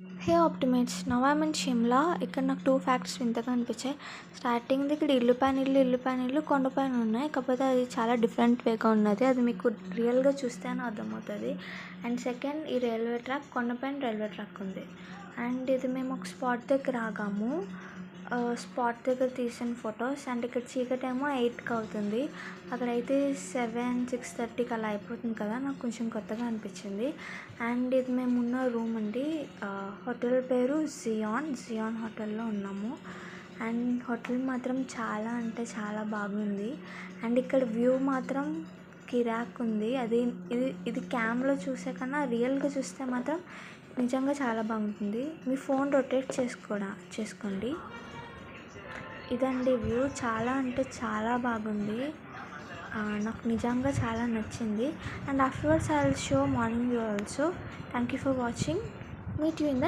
Hey optimates, now I'm in Shimla. ఇక్కడ నాకు 2 facts వింతగా అనిపించాయి. స్టార్టింగ్ది ఇక్కడ ఇల్లు పైన ఇల్లు కొండపైన ఉన్నాయి. కాకపోతే అది చాలా డిఫరెంట్ వేగా ఉన్నది. అది మీకు రియల్గా చూస్తేనే అర్థమవుతుంది. అండ్ సెకండ్, ఈ రైల్వే ట్రాక్ కొండపైన రైల్వే ట్రాక్ ఉంది. అండ్ ఇది మేము ఒక స్పాట్ దగ్గర ఆగాము. స్పాట్ దగ్గర తీసిన ఫొటోస్. అండ్ ఇక్కడ చీకటేమో 8కి అవుతుంది. అక్కడైతే 6:30కి అలా అయిపోతుంది కదా. నాకు కొంచెం కొత్తగా అనిపించింది. అండ్ ఇది మేము ఉన్న రూమ్ అండి. హోటల్ పేరు జియాన్ హోటల్లో ఉన్నాము. అండ్ హోటల్ మాత్రం చాలా అంటే చాలా బాగుంది. అండ్ ఇక్కడ వ్యూ మాత్రం కిరాక్ ఉంది. ఇది క్యామ్లో చూసే కన్నా రియల్గా చూస్తే మాత్రం నిజంగా చాలా బాగుంటుంది. మీ ఫోన్ రొటేట్ చేసుకోండి. ఇదండి వ్యూ. చాలా అంటే చాలా బాగుంది. నాకు నిజంగా చాలా నచ్చింది. And afterwards I will show morning view also. Thank you for watching. Meet you in the